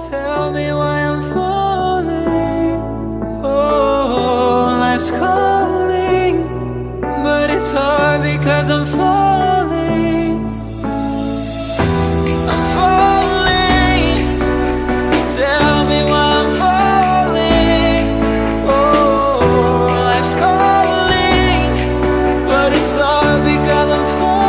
Tell me why I'm falling. Oh, life's calling, but it's hard because I'm falling. I'm falling. Tell me why I'm falling. Oh, life's calling, but it's hard because I'm falling.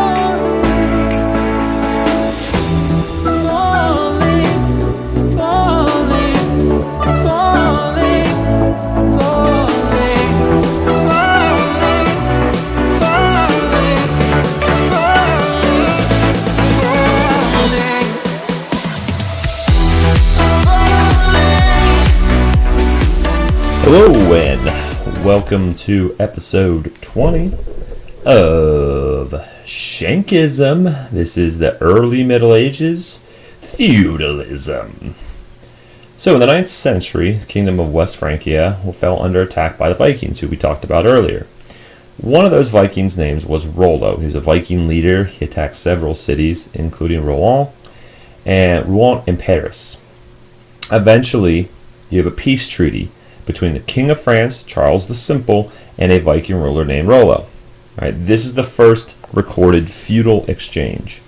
Hello and welcome to episode 20 of Shankism. This is the early Middle Ages, Feudalism. So in the 9th century, the kingdom of West Francia fell under attack by the Vikings, who we talked about earlier. One of those Vikings' names was Rollo. He was a Viking leader. He attacked several cities, including Rouen and Paris. Eventually, you have a peace treaty between the King of France, Charles the Simple, and a Viking ruler named Rollo. All right, this is the first recorded feudal exchange.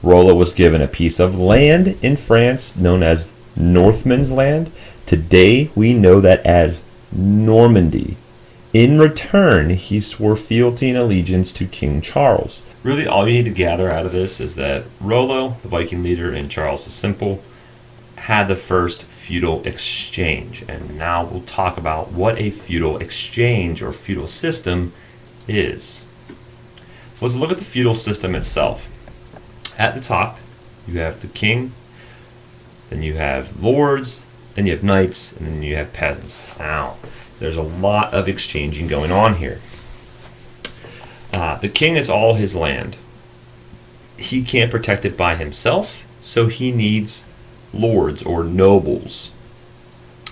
Rollo was given a piece of land in France known as Northman's Land. Today, we know that as Normandy. In return, he swore fealty and allegiance to King Charles. Really, all you need to gather out of this is that Rollo, the Viking leader, and Charles the Simple had the first feudal exchange. And now we'll talk about what a feudal exchange or feudal system is. So let's look at the feudal system itself. At the top, you have the king, then you have lords, then you have knights, and then you have peasants. Now, there's a lot of exchanging going on here. The king is all his land. He can't protect it by himself, so he needs lords or nobles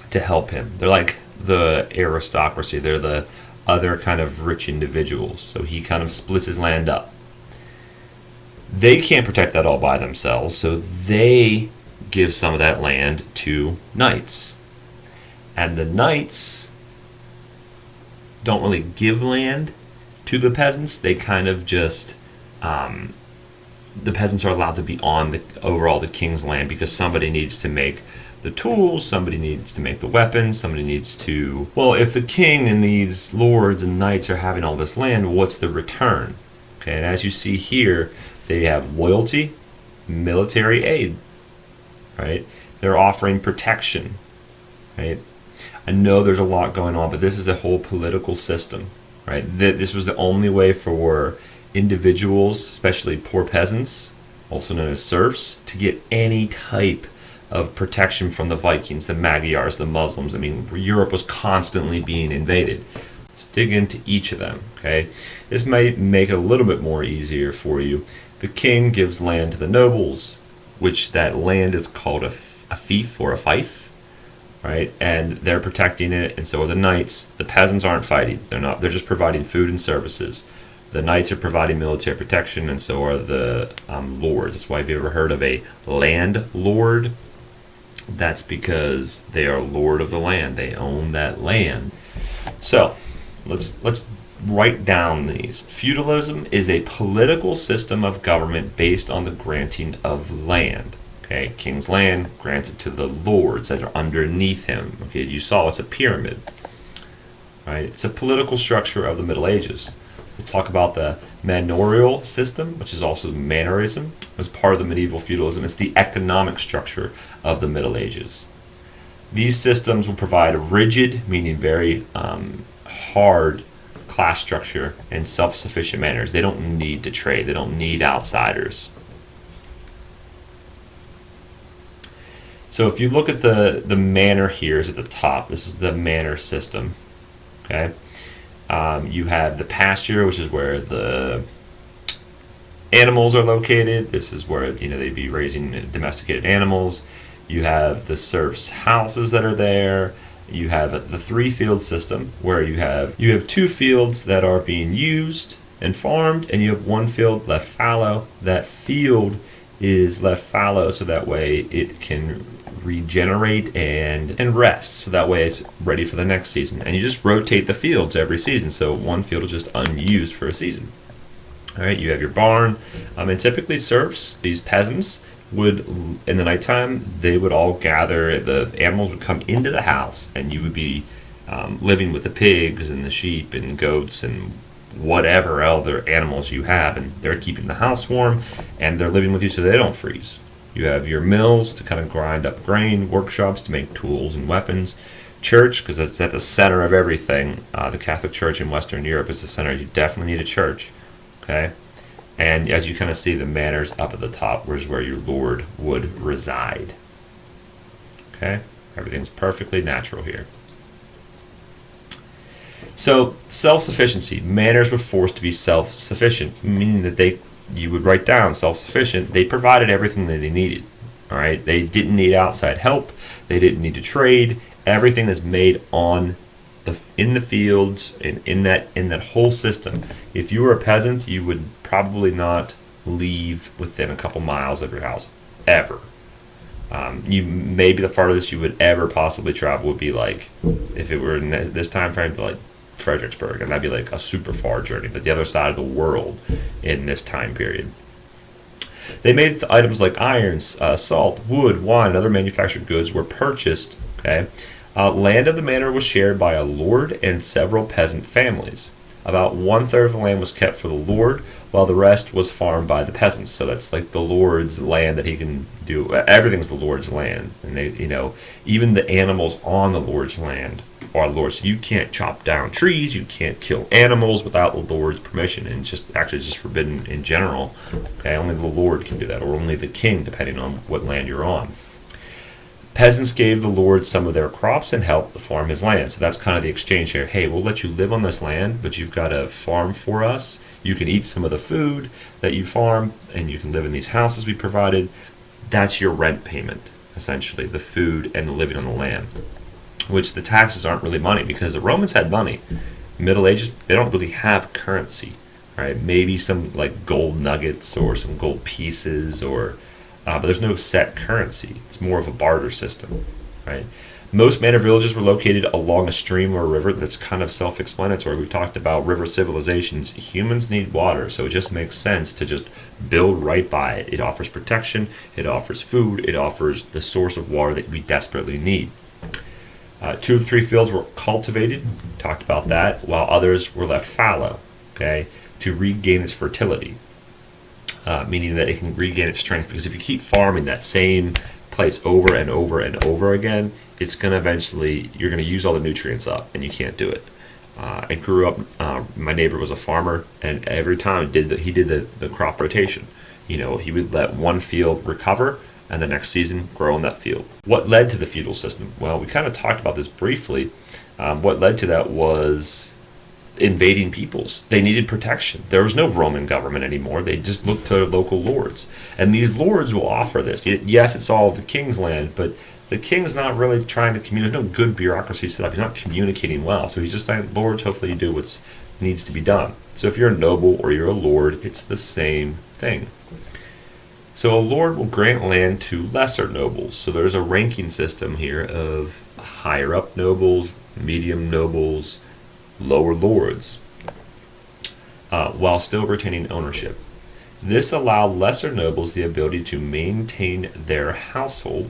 to help him. They're like the aristocracy. They're the other kind of rich individuals. So he kind of splits his land up. They can't protect that all by themselves, so they give some of that land to knights. And the knights don't really give land to the peasants. They kind of just the peasants are allowed to be on the king's land because somebody needs to make the tools, somebody needs to make the weapons, somebody needs to... Well, if the king and these lords and knights are having all this land, what's the return? Okay, and as you see here, they have loyalty, military aid, right? They're offering protection, right? I know there's a lot going on, but this is a whole political system, right? This was the only way for individuals, especially poor peasants, also known as serfs, to get any type of protection from the Vikings, the Magyars, the Muslims. I mean, Europe was constantly being invaded. Let's dig into each of them, okay? This might make it a little bit more easier for you. The king gives land to the nobles, which that land is called a fief or a fief, right? And they're protecting it, and so are the knights. The peasants aren't fighting. They're just providing food and services. The knights are providing military protection, and so are the lords. That's why, if you ever heard of a landlord, that's because they are lord of the land. They own that land. So, let's write down these. Feudalism is a political system of government based on the granting of land. Okay, king's land granted to the lords that are underneath him. Okay, you saw it's a pyramid. Right? It's a political structure of the Middle Ages. We'll talk about the manorial system, which is also manorism, as part of the medieval feudalism. It's the economic structure of the Middle Ages. These systems will provide a rigid, meaning very hard class structure and self-sufficient manners. They don't need to trade. They don't need outsiders. So if you look at the manor here is at the top. This is the manor system. Okay. You have the pasture, which is where the animals are located. This is where they'd be raising domesticated animals. You have the serfs' houses that are there. You have the three-field system, where you have 2 fields that are being used and farmed, and you have 1 field left fallow. That field is left fallow so that way it can regenerate and rest, so that way it's ready for the next season. And you just rotate the fields every season, so one field is just unused for a season. All right, you have your barn, and typically serfs, these peasants, would, in the nighttime, they would all gather, the animals would come into the house, and you would be living with the pigs and the sheep and goats and whatever other animals you have, and they're keeping the house warm, and they're living with you so they don't freeze. You have your mills to kind of grind up grain, workshops to make tools and weapons, church, because that's at the center of everything. The Catholic Church in Western Europe is the center. You definitely need a church. Okay? And as you kind of see, the manors up at the top, where's where your lord would reside. Okay? Everything's perfectly natural here. So, self-sufficiency. Manors were forced to be self-sufficient, meaning that you would write down self-sufficient. They provided everything that they needed. All right? They didn't need outside help. They didn't need to trade. Everything is made in the fields and in that whole system. If you were a peasant, you would probably not leave within a couple miles of your house ever. You maybe the farthest you would ever possibly travel would be like, if it were in this time frame, like Fredericksburg, and that'd be like a super far journey, but the other side of the world in this time period. They made items like irons, salt, wood, wine, and other manufactured goods were purchased. Okay, land of the manor was shared by a lord and several peasant families. About 1/3 of the land was kept for the lord, while the rest was farmed by the peasants. So that's like the lord's land that he can do. Everything's the lord's land, and they, even the animals on the lord's land are Lord. So you can't chop down trees, you can't kill animals without the Lord's permission, and it's just forbidden in general. Okay, only the Lord can do that, or only the king, depending on what land you're on. Peasants gave the Lord some of their crops and helped to farm his land. So that's kind of the exchange here. Hey, we'll let you live on this land, but you've got to farm for us. You can eat some of the food that you farm, and you can live in these houses we provided. That's your rent payment, essentially, the food and the living on the land. Which the taxes aren't really money, because the Romans had money. Middle Ages, they don't really have currency, right? Maybe some like gold nuggets or some gold pieces, but there's no set currency. It's more of a barter system, right? Most manor villages were located along a stream or a river. That's kind of self-explanatory. We talked about river civilizations. Humans need water, so it just makes sense to just build right by it. It offers protection, it offers food, it offers the source of water that we desperately need. 2 of 3 fields were cultivated, talked about that, while others were left fallow, okay, to regain its fertility, meaning that it can regain its strength. Because if you keep farming that same place over and over and over again, it's going to eventually, you're going to use all the nutrients up, and you can't do it. I grew up, my neighbor was a farmer, and every time he did the crop rotation. He would let one field recover, and the next season grow in that field. What led to the feudal system? Well, we kind of talked about this briefly. What led to that was invading peoples. They needed protection. There was no Roman government anymore. They just looked to local lords. And these lords will offer this. Yes, it's all the king's land, but the king's not really trying to communicate. There's no good bureaucracy set up. He's not communicating well. So he's just saying, lords, hopefully you do what needs to be done. So if you're a noble or you're a lord, it's the same thing. So a lord will grant land to lesser nobles. So there's a ranking system here of higher up nobles, medium nobles, lower lords, while still retaining ownership. This allowed lesser nobles the ability to maintain their household.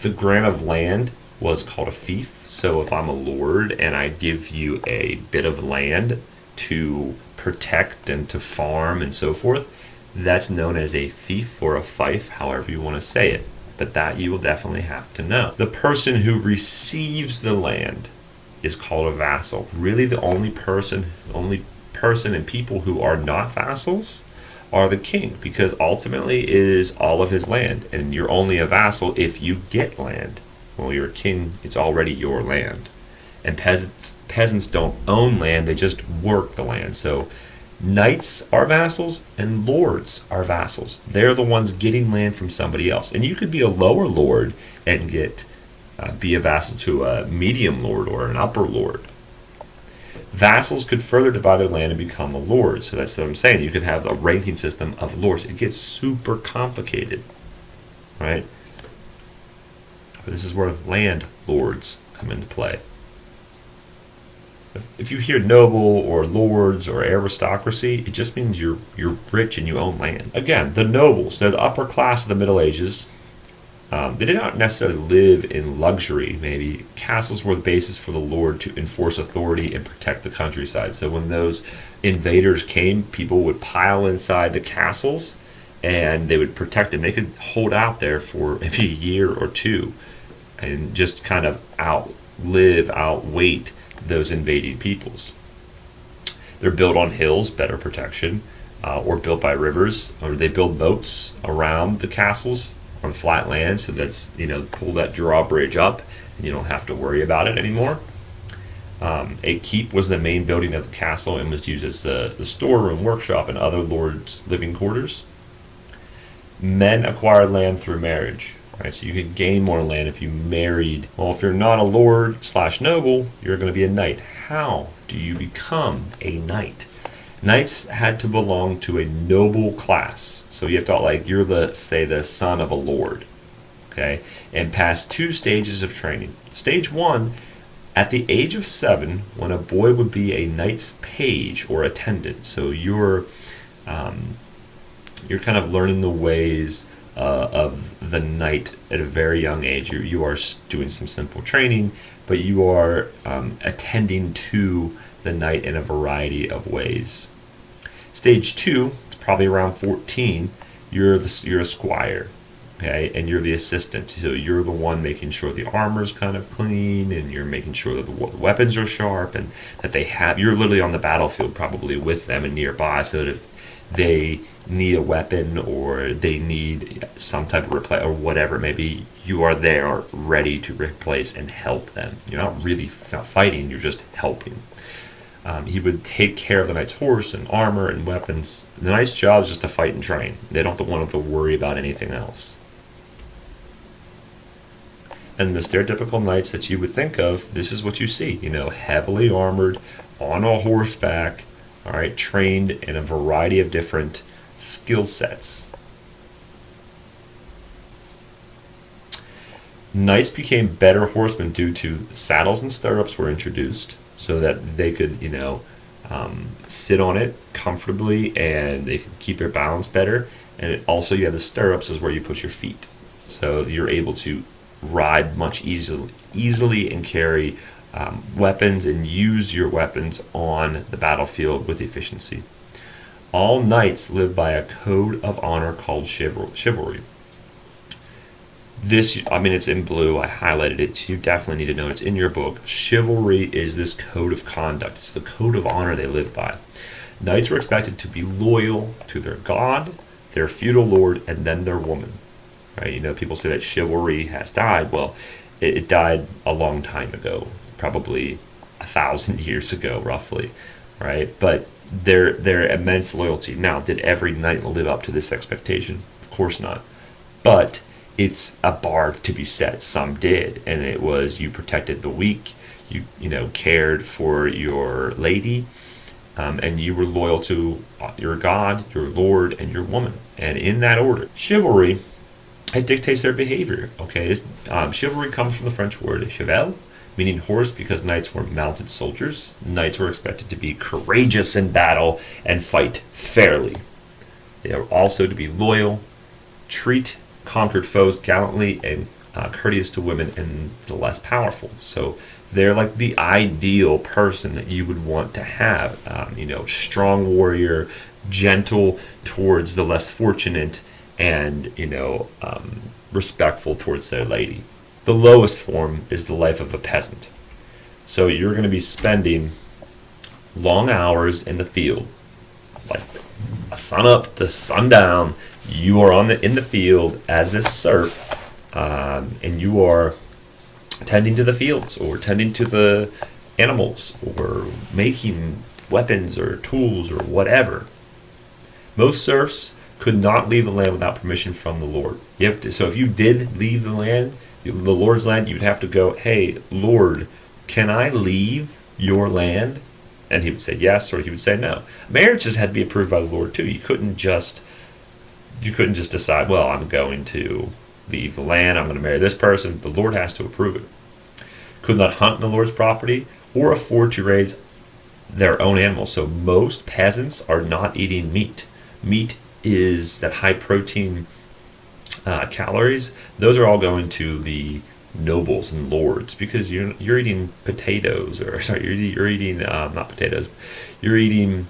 The grant of land was called a fief. So if I'm a lord and I give you a bit of land to protect and to farm and so forth, that's known as a fief or a fief, however you want to say it. But that you will definitely have to know. The person who receives the land is called a vassal. Really, the only person and people who are not vassals are the king, because ultimately it is all of his land, and you're only a vassal if you get land. Well, you're a king, it's already your land. And peasants don't own land, they just work the land. So knights are vassals and lords are vassals. They're the ones getting land from somebody else. And you could be a lower lord and be a vassal to a medium lord or an upper lord. Vassals could further divide their land and become a lord. So that's what I'm saying. You could have a ranking system of lords. It gets super complicated, right? But this is where landlords come into play. If you hear noble or lords or aristocracy, it just means you're rich and you own land. Again, the nobles, they're the upper class of the Middle Ages. They did not necessarily live in luxury, maybe. Castles were the basis for the lord to enforce authority and protect the countryside. So when those invaders came, people would pile inside the castles and they would protect them. They could hold out there for maybe a year or two and just kind of outwait those invading peoples. They're built on hills, better protection, or built by rivers, or they build moats around the castles on flat land, so that's, pull that drawbridge up and you don't have to worry about it anymore. A keep was the main building of the castle and was used as the storeroom, workshop, and other lords' living quarters. Men acquired land through marriage. Right, so you could gain more land if you married. Well, if you're not a lord/noble, you're going to be a knight. How do you become a knight? Knights had to belong to a noble class. So you have to, you're the son of a lord, okay, and pass 2 stages of training. Stage 1, at the age of 7, when a boy would be a knight's page or attendant. So you're kind of learning the ways of the knight at a very young age. You are doing some simple training, but you are attending to the knight in a variety of ways. Stage 2, probably around 14, you're a squire, okay, and you're the assistant. So you're the one making sure the armor's kind of clean, and you're making sure that the weapons are sharp, and that you're literally on the battlefield probably with them and nearby, so that if they need a weapon or they need some type of replace or whatever, maybe you are there ready to replace and help them. You're not really fighting, you're just helping. He would take care of the knight's horse and armor and weapons. The knight's job is just to fight and train. They don't want to worry about anything else. And the stereotypical knights that you would think of, this is what you see, heavily armored, on a horseback, all right, trained in a variety of different skill sets. Knights became better horsemen due to saddles and stirrups were introduced, so that they could, sit on it comfortably and they could keep their balance better. And also you have the stirrups is where you put your feet. So you're able to ride much easily and carry weapons and use your weapons on the battlefield with efficiency. All knights live by a code of honor called chivalry. This, it's in blue. I highlighted it. So you definitely need to know it's in your book. Chivalry is this code of conduct. It's the code of honor they live by. Knights were expected to be loyal to their god, their feudal lord, and then their woman. Right? People say that chivalry has died. Well, it died a long time ago, probably 1,000 years ago, roughly. Right? But their immense loyalty. Now, did every knight live up to this expectation? Of course not. But it's a bar to be set. Some did, and it was you protected the weak, you cared for your lady, and you were loyal to your god, your lord, and your woman, and in that order. Chivalry, it dictates their behavior. Okay, chivalry comes from the French word cheval, meaning horse, because knights were mounted soldiers. Knights were expected to be courageous in battle and fight fairly. They are also to be loyal, treat conquered foes gallantly, and courteous to women and the less powerful. So they're like the ideal person that you would want to have. Strong warrior, gentle towards the less fortunate, and respectful towards their lady. The lowest form is the life of a peasant. So you're going to be spending long hours in the field, like sun up to sundown. You are in the field as this serf, and you are tending to the fields or tending to the animals or making weapons or tools or whatever. Most serfs could not leave the land without permission from the lord. So if you did leave the land, the lord's land, you'd have to go, hey, Lord, can I leave your land? And he would say yes, or he would say no. Marriages had to be approved by the Lord too. You couldn't just decide, well, I'm going to leave the land, I'm going to marry this person. The Lord has to approve it. Could not hunt on the Lord's property or afford to raise their own animals. So most peasants are not eating meat. Meat is that high protein calories. Those are all going to the nobles and lords, because you're eating potatoes, or sorry, you're eating not potatoes, you're eating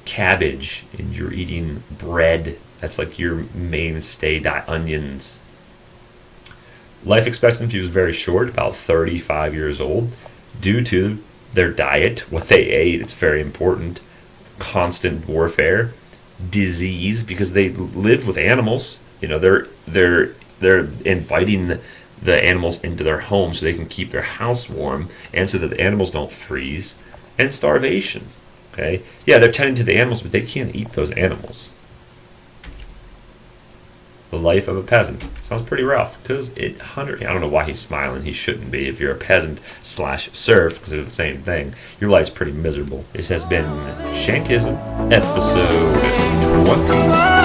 cabbage, and you're eating bread. That's like your mainstay diet. Onions. Life expectancy was very short, about 35 years old, due to their diet, what they ate. It's very important. Constant warfare, disease, because they lived with animals. They're inviting the animals into their home so they can keep their house warm, and so that the animals don't freeze. And starvation. Okay, yeah, they're tending to the animals, but they can't eat those animals. The life of a peasant sounds pretty rough, because I don't know why he's smiling. He shouldn't be. If you're a peasant / serf, because they're the same thing, your life's pretty miserable. This has been Shankism, episode 20.